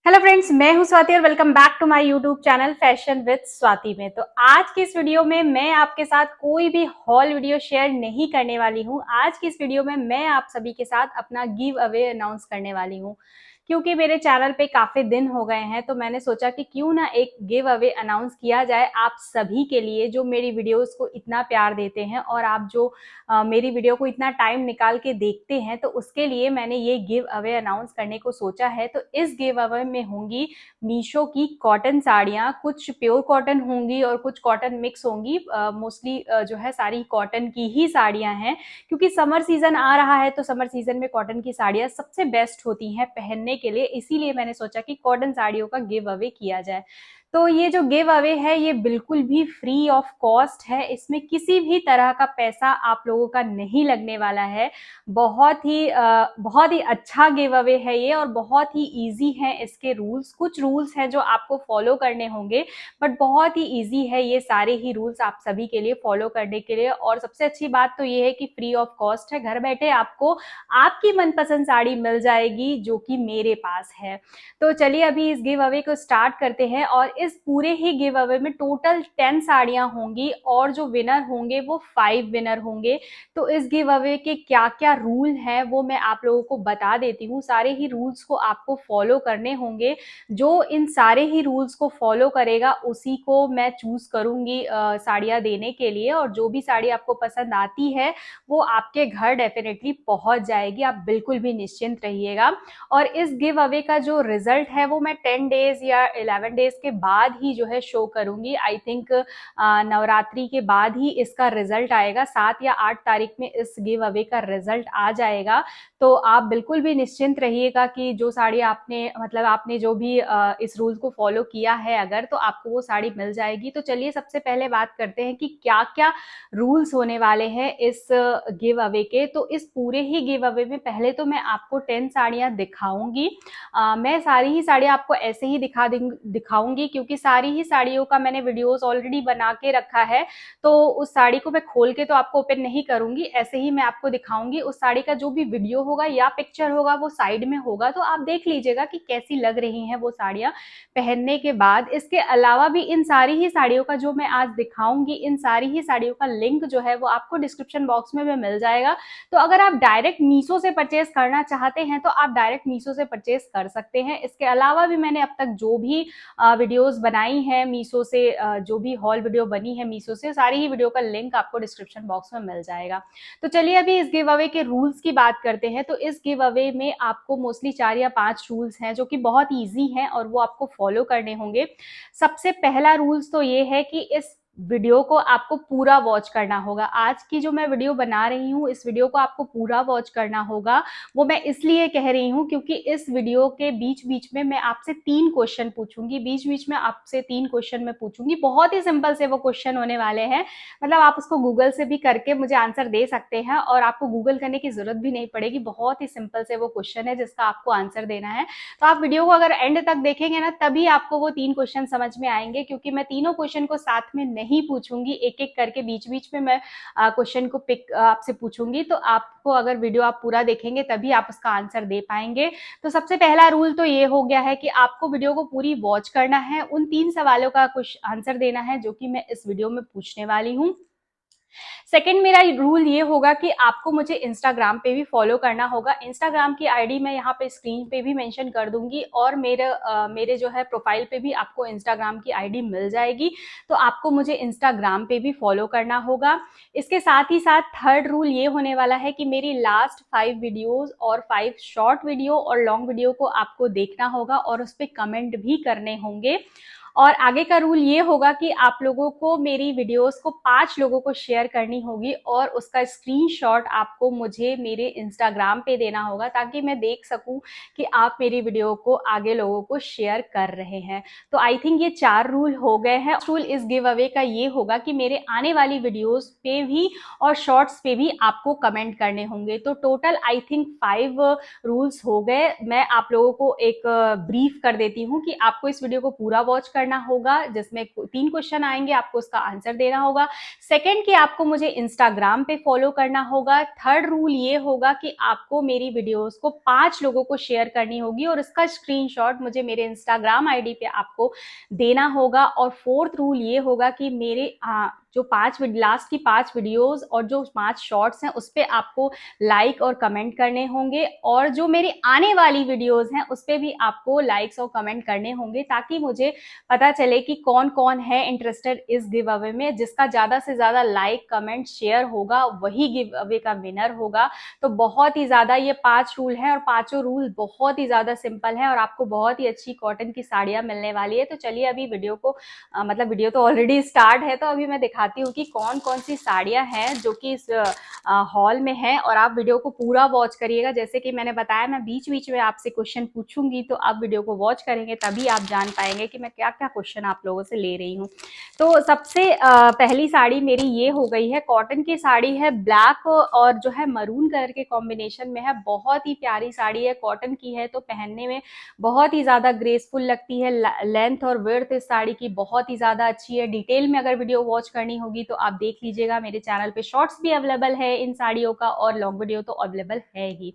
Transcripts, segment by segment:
Hello friends, मैं हूं स्वाति और welcome back to my YouTube channel fashion with Swati में। तो आज की इस वीडियो में मैं आपके साथ कोई भी हॉल वीडियो शेयर नहीं करने वाली हूं। आज की इस वीडियो में मैं आप सभी के साथ अपना गिव अवे अनाउंस करने वाली हूं, क्योंकि मेरे चैनल पे काफी दिन हो गए हैं। तो मैंने सोचा कि क्यों ना एक गिव अवे अनाउंस किया जाए आप सभी के लिए जो मेरी वीडियोस को इतना प्यार देते हैं और आप जो मेरी वीडियो को इतना टाइम निकाल के देखते हैं। तो उसके लिए मैंने ये गिव अवे अनाउंस करने को सोचा है। तो इस गिव अवे में होंगी मीशो की कॉटन साड़ियाँ, कुछ प्योर कॉटन होंगी और कुछ कॉटन मिक्स होंगी। मोस्टली जो है सारी कॉटन की ही साड़ियाँ हैं, क्योंकि समर सीजन आ रहा है। तो समर सीजन में कॉटन की साड़ियाँ सबसे बेस्ट होती हैं पहनने के लिए, इसीलिए मैंने सोचा कि कॉटन साड़ियों का गिव अवे किया जाए। तो ये जो गिव अवे है ये बिल्कुल भी फ्री ऑफ कॉस्ट है, इसमें किसी भी तरह का पैसा आप लोगों का नहीं लगने वाला है। बहुत ही अच्छा गिव अवे है ये और बहुत ही इजी है इसके रूल्स। कुछ रूल्स हैं जो आपको फॉलो करने होंगे, बट बहुत ही इजी है ये सारे ही रूल्स आप सभी के लिए फॉलो करने के लिए। और सबसे अच्छी बात तो ये है कि फ्री ऑफ कॉस्ट है, घर बैठे आपको आपकी मनपसंद साड़ी मिल जाएगी जो कि मेरे पास है। तो चलिए अभी इस गिव अवे को स्टार्ट करते हैं। और इस पूरे ही गिव अवे में टोटल 10 साड़ियां होंगी और जो विनर होंगे वो 5 विनर होंगे। तो इस गिव अवे के क्या क्या रूल हैं वो मैं आप लोगों को बता देती हूँ। सारे ही रूल्स को आपको फॉलो करने होंगे। जो इन सारे ही रूल्स को फॉलो करेगा उसी को मैं चूज करूंगी साड़ियाँ देने के लिए। और जो भी साड़ी आपको पसंद आती है वो आपके घर डेफिनेटली पहुंच जाएगी, आप बिल्कुल भी निश्चिंत रहिएगा। और इस गिव अवे का जो रिजल्ट है वो मैं 10 डेज या 11 डेज के बाद ही जो है शो करूंगी। आई थिंक नवरात्रि के बाद ही इसका रिजल्ट आएगा, 7 या 8 तारीख में इस गिव अवे का रिजल्ट आ जाएगा। तो आप बिल्कुल भी निश्चिंत रहिएगा कि जो साड़ी आपने जो भी इस रूल को फॉलो किया है अगर, तो आपको वो साड़ी मिल जाएगी। तो चलिए सबसे पहले बात करते हैं कि क्या क्या रूल्स होने वाले हैं इस गिव अवे के। तो इस पूरे ही गिव अवे में पहले तो मैं आपको 10 साड़ियां दिखाऊंगी। मैं सारी ही साड़ियां आपको ऐसे ही दिखाऊंगी, क्योंकि सारी ही साड़ियों का मैंने वीडियोस ऑलरेडी बना के रखा है। तो उस साड़ी को मैं खोल के तो आपको ओपन नहीं करूंगी, ऐसे ही मैं आपको दिखाऊंगी। उस साड़ी का जो भी वीडियो होगा या पिक्चर होगा वो साइड में होगा, तो आप देख लीजिएगा कि कैसी लग रही हैं वो साड़ियां पहनने के बाद। इसके अलावा भी इन सारी ही साड़ियों का जो मैं आज दिखाऊंगी, इन सारी ही साड़ियों का लिंक जो है वो आपको डिस्क्रिप्शन बॉक्स में भी मिल जाएगा। तो अगर आप डायरेक्ट मीशो से परचेज करना चाहते हैं तो आप डायरेक्ट मीशो से परचेज कर सकते हैं। इसके अलावा भी मैंने अब तक जो भी वीडियोस बनाई हैं मीशो से, जो भी हॉल वीडियो बनी है मीशो से, सारी ही वीडियो का लिंक आपको डिस्क्रिप्शन बॉक्स में मिल जाएगा। तो चलिए अभी इस गिव अवे के रूल्स की बात करते हैं। तो इस गिव अवे में आपको मोस्टली 4 या 5 रूल्स हैं जो कि बहुत ईजी हैं और वो आपको फॉलो करने होंगे। सबसे पहला रूल्स तो ये है कि इस वीडियो को आपको पूरा वॉच करना होगा। आज की जो मैं वीडियो बना रही हूँ इस वीडियो को आपको पूरा वॉच करना होगा। वो मैं इसलिए कह रही हूँ क्योंकि इस वीडियो के बीच बीच में मैं आपसे 3 क्वेश्चन पूछूंगी। बीच बीच में आपसे 3 क्वेश्चन मैं पूछूंगी, बहुत ही सिंपल से वो क्वेश्चन होने वाले हैं। मतलब आप उसको गूगल से भी करके मुझे आंसर दे सकते हैं और आपको गूगल करने की जरूरत भी नहीं पड़ेगी। बहुत ही सिंपल से वो क्वेश्चन है जिसका आपको आंसर देना है। तो आप वीडियो को अगर एंड तक देखेंगे ना तभी आपको वो 3 क्वेश्चन समझ में आएंगे, क्योंकि मैं तीनों क्वेश्चन को साथ में नहीं पूछूंगी, एक एक करके बीच बीच में मैं क्वेश्चन को पिक आपसे पूछूंगी। तो आपको अगर वीडियो आप पूरा देखेंगे तभी आप उसका आंसर दे पाएंगे। तो सबसे पहला रूल तो ये हो गया है कि आपको वीडियो को पूरी वॉच करना है, उन 3 सवालों का कुछ आंसर देना है जो कि मैं इस वीडियो में पूछने वाली हूँ। सेकंड मेरा रूल ये होगा कि आपको मुझे इंस्टाग्राम पे भी फॉलो करना होगा। इंस्टाग्राम की आईडी मैं यहाँ पे स्क्रीन पे भी मेंशन कर दूंगी और मेरे जो है प्रोफाइल पे भी आपको इंस्टाग्राम की आईडी मिल जाएगी। तो आपको मुझे इंस्टाग्राम पे भी फॉलो करना होगा। इसके साथ ही साथ थर्ड रूल ये होने वाला है कि मेरी लास्ट 5 वीडियोज और 5 शॉर्ट वीडियो और लॉन्ग वीडियो को आपको देखना होगा और उस पर कमेंट भी करने होंगे। और आगे का रूल ये होगा कि आप लोगों को मेरी वीडियोस को 5 लोगों को शेयर करनी होगी और उसका स्क्रीनशॉट आपको मुझे मेरे इंस्टाग्राम पे देना होगा, ताकि मैं देख सकूं कि आप मेरी वीडियो को आगे लोगों को शेयर कर रहे हैं। तो आई थिंक ये 4 रूल हो गए हैं। रूल इस गिव अवे का ये होगा कि मेरे आने वाली वीडियोस पे भी और शॉर्ट्स पे भी आपको कमेंट करने होंगे। तो टोटल आई थिंक 5 रूल्स हो गए। मैं आप लोगों को एक ब्रीफ कर देती हूँ कि आपको इस वीडियो को पूरा वॉच करना करना होगा, जिसमें 3 क्वेश्चन आएंगे, आपको उसका आंसर देना होगा। सेकंड कि आपको मुझे इंस्टाग्राम पे फॉलो करना होगा। थर्ड रूल ये होगा कि आपको मेरी वीडियोस को 5 लोगों को शेयर करनी होगी और इसका स्क्रीनशॉट मुझे मेरे इंस्टाग्राम आईडी पे आपको देना होगा। और फोर्थ रूल ये होगा कि मेरे जो लास्ट की 5 वीडियोस और जो 5 शॉर्ट्स हैं उस पे आपको लाइक और कमेंट करने होंगे, और जो मेरी आने वाली वीडियोस हैं उस पे भी आपको लाइक्स और कमेंट करने होंगे, ताकि मुझे पता चले कि कौन कौन है इंटरेस्टेड इस गिव अवे में। जिसका ज्यादा से ज्यादा लाइक कमेंट शेयर होगा वही गिव अवे का विनर होगा। तो बहुत ही ज्यादा ये 5 रूल है, और पांचों रूल बहुत ही ज्यादा सिंपल है, और आपको बहुत ही अच्छी कॉटन की साड़ियां मिलने वाली है। तो चलिए अभी वीडियो को मतलब वीडियो तो ऑलरेडी स्टार्ट है, तो अभी मैं दिखाती हूँ कि कौन कौन सी साड़ियां हैं जो कि इस हॉल में है। और आप वीडियो को पूरा वॉच करिएगा। जैसे कि मैंने बताया, मैं बीच बीच में आपसे क्वेश्चन पूछूंगी, तो आप वीडियो को वॉच करेंगे तभी आप जान पाएंगे कि मैं क्या क्या क्वेश्चन आप लोगों से ले रही हूँ। तो सबसे पहली साड़ी मेरी ये हो गई है, कॉटन की साड़ी है, ब्लैक और जो है मरून कलर के कॉम्बिनेशन में है। बहुत ही प्यारी साड़ी है, कॉटन की है, तो पहनने में बहुत ही ज्यादा ग्रेसफुल लगती है। लेंथ और विड्थ इस साड़ी की बहुत ही ज्यादा अच्छी है। डिटेल में अगर वीडियो वॉच करनी होगी तो आप देख लीजिएगा, मेरे चैनल पे शॉर्ट्स भी अवेलेबल है इन साड़ियों का, और लॉन्ग वीडियो तो अवेलेबल है ही।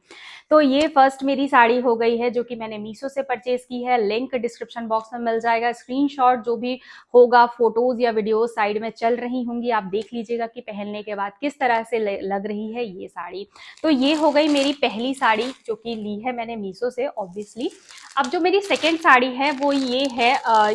तो ये फर्स्ट मेरी साड़ी हो गई है, जो कि मैंने मीशो से परचेज की है। लिंक डिस्क्रिप्शन बॉक्स में मिल जाएगा। स्क्रीनशॉट जो भी होगा, फोटोज या वीडियो साइड में चल रही होंगी, आप देख लीजिएगा कि पहनने के बाद किस तरह से लग रही है ये साड़ी। तो ये हो गई मेरी पहली साड़ी, जो कि ली है मैंने मीशो से ऑब्वियसली। अब जो मेरी सेकेंड साड़ी है वो ये है,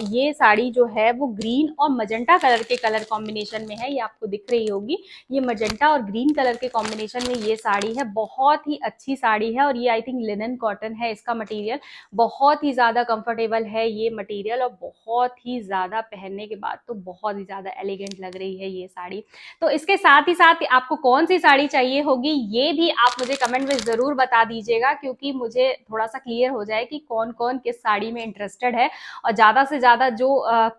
ये साड़ी जो है वो ग्रीन और मजेंटा कलर के कलर कॉम्बिनेशन में है। ये आपको दिख रही होगी, ये मजेंटा और ग्रीन कलर के कॉम्बिनेशन में ये साड़ी है। बहुत ही अच्छी साड़ी है, और ये आई थिंक लिनन कॉटन है इसका मटेरियल। बहुत ही ज्यादा कंफर्टेबल है ये मटेरियल, और बहुत ही ज्यादा पहनने के बाद तो बहुत ही ज्यादा एलिगेंट लग रही है ये साड़ी। तो इसके साथ ही साथ आपको कौन सी साड़ी चाहिए होगी ये भी आप मुझे कमेंट में जरूर बता दीजिएगा, क्योंकि मुझे थोड़ा सा क्लियर हो जाए कि कौन कौन किस साड़ी में इंटरेस्टेड है। और ज्यादा से ज्यादा जो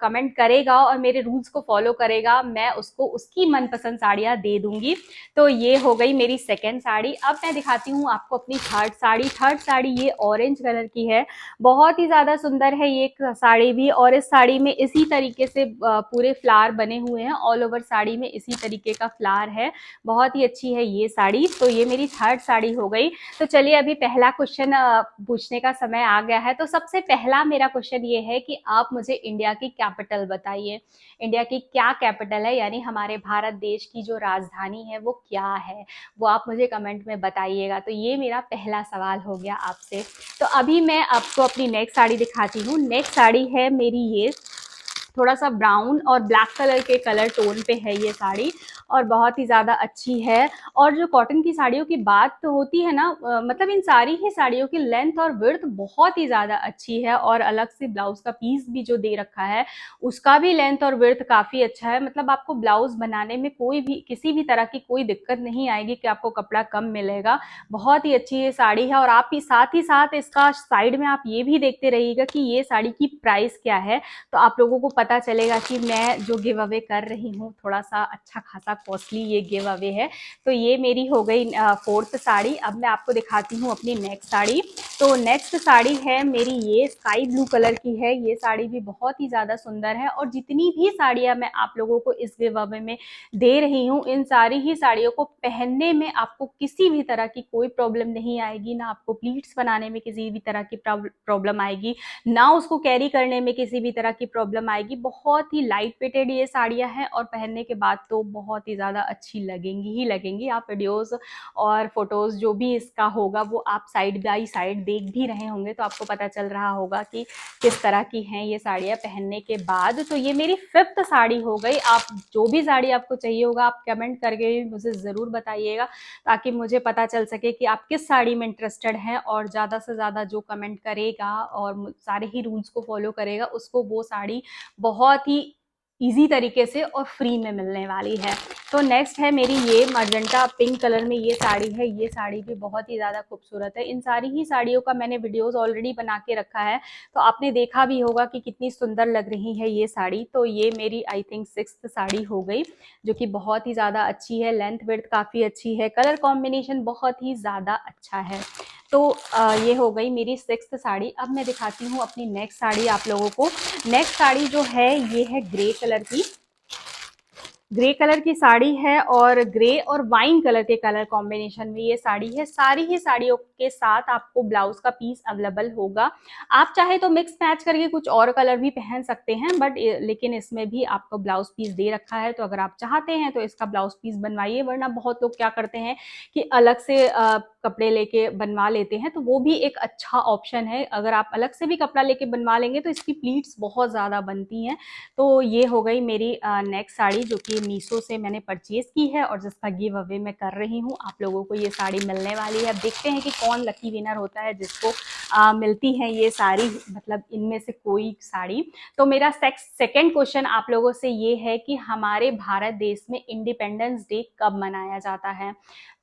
कमेंट करेगा और मेरे रूल्स को फॉलो करेगा, मैं उसको उसकी मनपसंद साड़ियां दे दूंगी। तो ये हो गई मेरी सेकेंड साड़ी। अब मैं दिखाती हूँ आपको अपनी थर्ड साड़ी। थर्ड साड़ी ये ऑरेंज कलर की है, बहुत ही ज्यादा सुंदर है ये साड़ी भी। और इस साड़ी में इसी तरीके से पूरे फ्लावर बने हुए हैं, ऑल ओवर साड़ी में इसी तरीके का फ्लावर है। बहुत ही अच्छी है ये साड़ी। तो ये मेरी थर्ड साड़ी हो गई। तो चलिए अभी पहला क्वेश्चन पूछने का समय आ गया है। तो सबसे पहला मेरा क्वेश्चन ये है कि आप मुझे इंडिया की कैपिटल बताइए। इंडिया की क्या कैपिटल है, यानी हमारे भारत देश की जो राजधानी है वो क्या है, वो आप मुझे कमेंट में बताइएगा। तो ये मेरा पहला सवाल हो गया आपसे। तो अभी मैं आपको अपनी नेक्स्ट साड़ी दिखाती हूँ। नेक्स्ट साड़ी है मेरी ये, थोड़ा सा ब्राउन और ब्लैक कलर के कलर टोन पे है ये साड़ी, और बहुत ही ज़्यादा अच्छी है। और जो कॉटन की साड़ियों की बात तो होती है ना, मतलब इन सारी ही साड़ियों की लेंथ और विड्थ बहुत ही ज़्यादा अच्छी है। और अलग से ब्लाउज का पीस भी जो दे रखा है उसका भी लेंथ और विड्थ काफ़ी अच्छा है। मतलब आपको ब्लाउज बनाने में कोई भी किसी भी तरह की कोई दिक्कत नहीं आएगी कि आपको कपड़ा कम मिलेगा। बहुत ही अच्छी ये साड़ी है। और आप ही साथ इसका साइड में आप ये भी देखते रहिएगा कि ये साड़ी की प्राइस क्या है, तो आप लोगों को पता चलेगा कि मैं जो गिव अवे कर रही हूँ थोड़ा सा अच्छा खासा कॉस्टली ये गिव अवे है। तो ये मेरी हो गई फोर्थ साड़ी। अब मैं आपको दिखाती हूँ अपनी नेक्स्ट साड़ी। तो नेक्स्ट साड़ी है मेरी ये स्काई ब्लू कलर की है। ये साड़ी भी बहुत ही ज़्यादा सुंदर है, और जितनी भी साड़ियाँ मैं आप लोगों को इस गिव अवे में दे रही हूँ, इन सारी ही साड़ियों को पहनने में आपको किसी भी तरह की कोई प्रॉब्लम नहीं आएगी। ना आपको प्लीट्स बनाने में किसी भी तरह की प्रॉब्लम आएगी, ना उसको कैरी करने में किसी भी तरह की प्रॉब्लम आएगी। बहुत ही लाइट वेटेड ये साड़ियां हैं, और पहनने के बाद तो बहुत ही ज़्यादा अच्छी लगेंगी ही लगेंगी। आप वीडियोस और फोटोज जो भी इसका होगा वो आप साइड बाई साइड देख भी रहे होंगे, तो आपको पता चल रहा होगा कि किस तरह की हैं ये साड़ियाँ पहनने के बाद। तो ये मेरी फिफ्थ साड़ी हो गई। आप जो भी साड़ी आपको चाहिए होगा आप कमेंट करके मुझे ज़रूर बताइएगा, ताकि मुझे पता चल सके कि आप किस साड़ी में इंटरेस्टेड हैं। और ज़्यादा से ज़्यादा जो कमेंट करेगा और सारे ही रूल्स को फॉलो करेगा, उसको वो साड़ी बहुत ही इजी तरीके से और फ्री में मिलने वाली है। तो नेक्स्ट है मेरी ये मजेंटा पिंक कलर में ये साड़ी है। ये साड़ी भी बहुत ही ज़्यादा खूबसूरत है। इन सारी ही साड़ियों का मैंने वीडियोस ऑलरेडी बना के रखा है, तो आपने देखा भी होगा कि कितनी सुंदर लग रही है ये साड़ी। तो ये मेरी आई थिंक सिक्स्थ साड़ी हो गई, जो कि बहुत ही ज़्यादा अच्छी है। लेंथ विड्थ काफ़ी अच्छी है, कलर कॉम्बिनेशन बहुत ही ज़्यादा अच्छा है। तो ये हो गई मेरी 6th साड़ी। अब मैं दिखाती हूँ अपनी नेक्स्ट साड़ी आप लोगों को। नेक्स्ट साड़ी जो है ये है ग्रे कलर की। ग्रे कलर की साड़ी है और ग्रे और वाइन कलर के कलर कॉम्बिनेशन में ये साड़ी है। सारी ही साड़ियों के साथ आपको ब्लाउज का पीस अवेलेबल होगा। आप चाहे तो मिक्स मैच करके कुछ और कलर भी पहन सकते हैं, बट लेकिन इसमें भी आपको ब्लाउज पीस दे रखा है, तो अगर आप चाहते हैं तो इसका ब्लाउज पीस बनवाइए। वरना बहुत लोग क्या करते हैं कि अलग से कपड़े लेके बनवा लेते हैं, तो वो भी एक अच्छा ऑप्शन है। अगर आप अलग से भी कपड़ा लेके बनवा लेंगे तो इसकी प्लीट्स बहुत ज़्यादा बनती हैं। तो ये हो गई मेरी नेक्स्ट साड़ी, जो कि मीशो से मैंने परचेज की है और जिसका गिव अवे मैं कर रही हूँ। आप लोगों को ये साड़ी मिलने वाली है। अब देखते हैं कि कौन लकी विनर होता है जिसको मिलती है ये साड़ी, मतलब इनमें से कोई साड़ी। तो मेरा सेकंड क्वेश्चन आप लोगों से ये है कि हमारे भारत देश में इंडिपेंडेंस डे कब मनाया जाता है।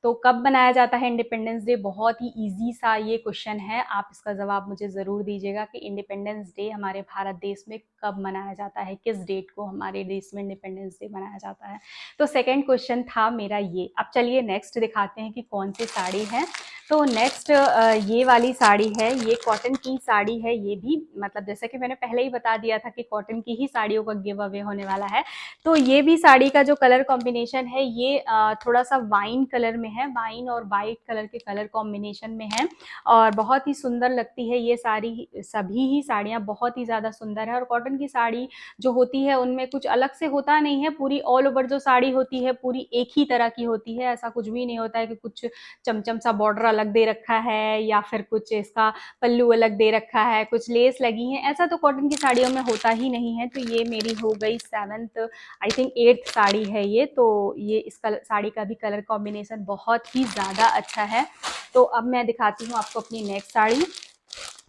तो कब मनाया जाता है इंडिपेंडेंस डे? बहुत ही इजी सा ये क्वेश्चन है, आप इसका जवाब मुझे ज़रूर दीजिएगा कि इंडिपेंडेंस डे हमारे भारत देश में कब मनाया जाता है, किस डेट को हमारे देश में इंडिपेंडेंस डे मनाया जाता है। तो सेकंड क्वेश्चन था मेरा ये। अब चलिए नेक्स्ट दिखाते हैं कि कौन सी साड़ी है। तो नेक्स्ट ये वाली साड़ी है, ये कॉटन की साड़ी है। ये भी मतलब जैसे कि मैंने पहले ही बता दिया था कि कॉटन की ही साड़ियों का गिव अवे होने वाला है। तो ये भी साड़ी का जो कलर कॉम्बिनेशन है ये थोड़ा सा वाइन कलर में है, वाइन और वाइट कलर के कलर कॉम्बिनेशन में है और बहुत ही सुंदर लगती है ये साड़ी। सभी ही साड़ियाँ बहुत ही ज़्यादा सुंदर है और कॉटन की साड़ी जो होती है उनमें कुछ अलग से होता नहीं है। पूरी ऑल ओवर जो साड़ी होती है पूरी एक ही तरह की होती है। ऐसा कुछ भी नहीं होता है कि कुछ चमचम सा बॉर्डर अलग दे रखा है या फिर कुछ इसका पल्लू अलग दे रखा है, कुछ लेस लगी है, ऐसा तो कॉटन की साड़ियों में होता ही नहीं है। तो ये मेरी हो गई 7th, I think 8th sari है ये। तो ये इस साड़ी का भी कलर कॉम्बिनेशन बहुत ही ज़्यादा अच्छा है। तो अब मैं दिखाती हूँ आपको अपनी नेक्स्ट साड़ी।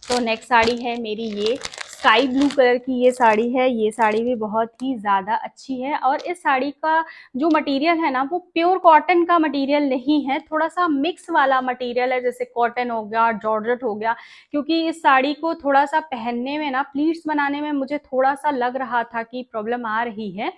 तो नेक्स्ट साड़ी है मेरी ये स्काई ब्लू कलर की ये साड़ी है। ये साड़ी भी बहुत ही ज़्यादा अच्छी है और इस साड़ी का जो मटेरियल है ना वो प्योर कॉटन का मटेरियल नहीं है, थोड़ा सा मिक्स वाला मटेरियल है, जैसे कॉटन हो गया, जॉर्जेट हो गया। क्योंकि इस साड़ी को थोड़ा सा पहनने में ना, प्लीट्स बनाने में मुझे थोड़ा सा लग रहा था कि प्रॉब्लम आ रही है।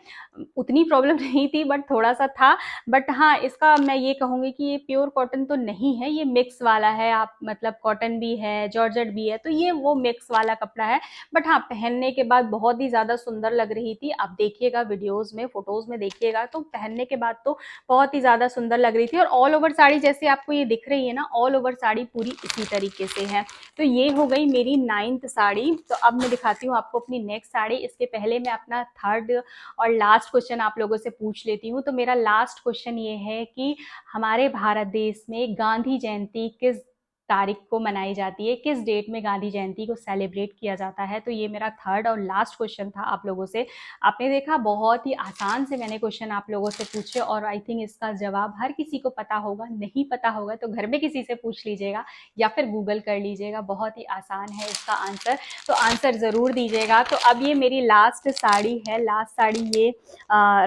उतनी प्रॉब्लम नहीं थी बट थोड़ा सा था। बट हाँ, इसका मैं ये कहूँगी कि ये प्योर कॉटन तो नहीं है, ये मिक्स वाला है। आप मतलब कॉटन भी है, जॉर्जेट भी है, तो ये वो मिक्स वाला कपड़ा है। बट हाँ, पहनने के बाद बहुत ही ज़्यादा सुंदर लग रही थी। आप देखिएगा वीडियोज़ में, फोटोज़ में देखिएगा तो पहनने के बाद तो बहुत ही ज़्यादा सुंदर लग रही थी। और ऑल ओवर साड़ी जैसे आपको ये दिख रही है ना, ऑल ओवर साड़ी पूरी इसी तरीके से है। तो ये हो गई मेरी 9th साड़ी। तो अब मैं दिखाती हूँ आपको अपनी नेक्स्ट साड़ी। इसके पहले मैं अपना थर्ड और लास्ट क्वेश्चन आप लोगों से पूछ लेती हूँ। तो मेरा लास्ट क्वेश्चन ये है कि हमारे भारत देश में गांधी जयंती किस तारीख को मनाई जाती है, किस डेट में गांधी जयंती को सेलिब्रेट किया जाता है। तो ये मेरा थर्ड और लास्ट क्वेश्चन था आप लोगों से। आपने देखा बहुत ही आसान से मैंने क्वेश्चन आप लोगों से पूछे और आई थिंक इसका जवाब हर किसी को पता होगा। नहीं पता होगा तो घर में किसी से पूछ लीजिएगा या फिर गूगल कर लीजिएगा, बहुत ही आसान है इसका आंसर। तो आंसर ज़रूर दीजिएगा। तो अब ये मेरी लास्ट साड़ी है। लास्ट साड़ी ये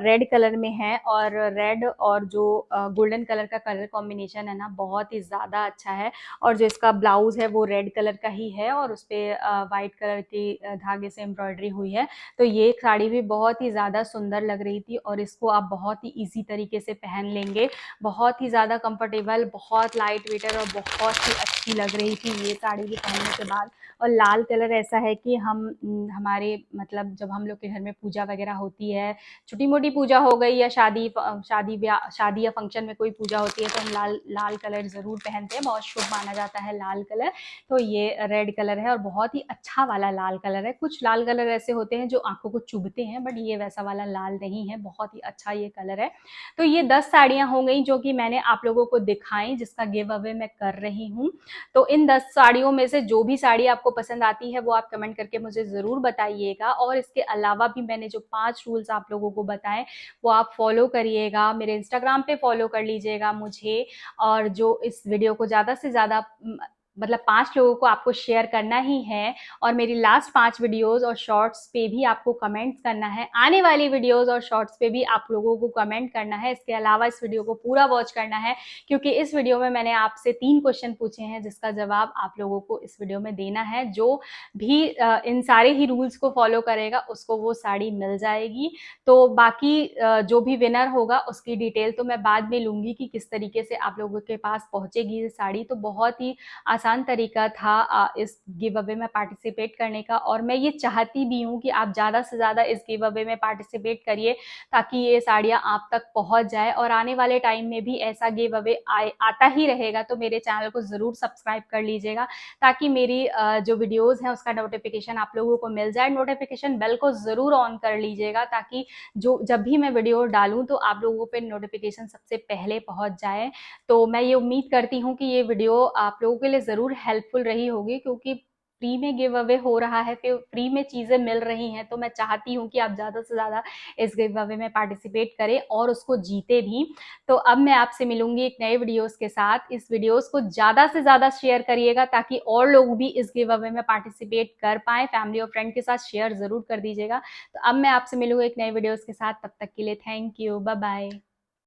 रेड कलर में है और रेड और जो गोल्डन कलर का कलर कॉम्बिनेशन है ना, बहुत ही ज़्यादा अच्छा है। और जो इसका ब्लाउज है वो रेड कलर का ही है और उस पर वाइट कलर की धागे से एम्ब्रॉयडरी हुई है। तो ये साड़ी भी बहुत ही ज़्यादा सुंदर लग रही थी और इसको आप बहुत ही इजी तरीके से पहन लेंगे। बहुत ही ज़्यादा कंफर्टेबल, बहुत लाइट वेटर और बहुत ही अच्छी लग रही थी ये साड़ी भी पहनने के बाद। और लाल कलर ऐसा है कि हमारे मतलब जब हम लोग के घर में पूजा वगैरह होती है, छोटी मोटी पूजा हो गई या शादी या फंक्शन में कोई पूजा होती है, तो हम लाल लाल कलर ज़रूर पहनते हैं। बहुत शुभ माना जाता है लाल कलर। तो ये रेड कलर है और बहुत ही अच्छा वाला लाल कलर है। कुछ लाल कलर ऐसे होते हैं जो आंखों को चुभते हैं, बट ये वैसा वाला लाल नहीं है, बहुत ही अच्छा ये कलर है। तो ये 10 साड़ियाँ हो गई जो कि मैंने आप लोगों को दिखाई, जिसका गिव अवे मैं कर रही हूँ। तो इन 10 साड़ियों में से जो भी साड़ी आपको पसंद आती है वो आप कमेंट करके मुझे ज़रूर बताइएगा। और इसके अलावा भी मैंने जो 5 रूल्स आप लोगों को बताएं वो आप फॉलो करिएगा। मेरे इंस्टाग्राम पे फॉलो कर लीजिएगा मुझे। और जो इस वीडियो को ज़्यादा से ज़्यादा मतलब 5 लोगों को आपको शेयर करना ही है। और मेरी लास्ट 5 वीडियोस और शॉर्ट्स पे भी आपको कमेंट्स करना है। आने वाली वीडियोस और शॉर्ट्स पे भी आप लोगों को कमेंट करना है। इसके अलावा इस वीडियो को पूरा वॉच करना है, क्योंकि इस वीडियो में मैंने आपसे 3 क्वेश्चन पूछे हैं जिसका जवाब आप लोगों को इस वीडियो में देना है। जो भी इन सारे ही रूल्स को फॉलो करेगा उसको वो साड़ी मिल जाएगी। तो बाकी जो भी विनर होगा उसकी डिटेल तो मैं बाद में लूँगी कि किस तरीके से आप लोगों के पास पहुँचेगी ये साड़ी। तो बहुत ही आसान तरीका था इस गिव अवे में पार्टिसिपेट करने का, और मैं ये चाहती भी हूँ कि आप ज़्यादा से ज़्यादा इस गिव अवे में पार्टिसिपेट करिए ताकि ये साड़ियाँ आप तक पहुँच जाए। और आने वाले टाइम में भी ऐसा गिव अवे आता ही रहेगा, तो मेरे चैनल को ज़रूर सब्सक्राइब कर लीजिएगा ताकि मेरी जो वीडियोज़ हैं उसका नोटिफिकेशन आप लोगों को मिल जाए। नोटिफिकेशन बेल को ज़रूर ऑन कर लीजिएगा ताकि जब भी मैं वीडियो डालूँ तो आप लोगों पे नोटिफिकेशन सबसे पहले पहुँच जाए। तो मैं ये उम्मीद करती हूँ कि ये वीडियो आप लोगों के लिए ज़रूर हेल्पफुल रही होगी, क्योंकि फ्री में गिव अवे हो रहा है, फिर फ्री में चीज़ें मिल रही हैं, तो मैं चाहती हूँ कि आप ज़्यादा से ज़्यादा इस गिव अवे में पार्टिसिपेट करें और उसको जीते भी। तो अब मैं आपसे मिलूंगी एक नए वीडियोस के साथ। इस वीडियोस को ज़्यादा से ज़्यादा शेयर करिएगा ताकि और लोग भी इस गिव अवे में पार्टिसिपेट कर पाएँ। फैमिली और फ्रेंड के साथ शेयर ज़रूर कर दीजिएगा। तो अब मैं आपसे मिलूंगी एक नए वीडियोस के साथ, तब तक के लिए थैंक यू, बाय बाय।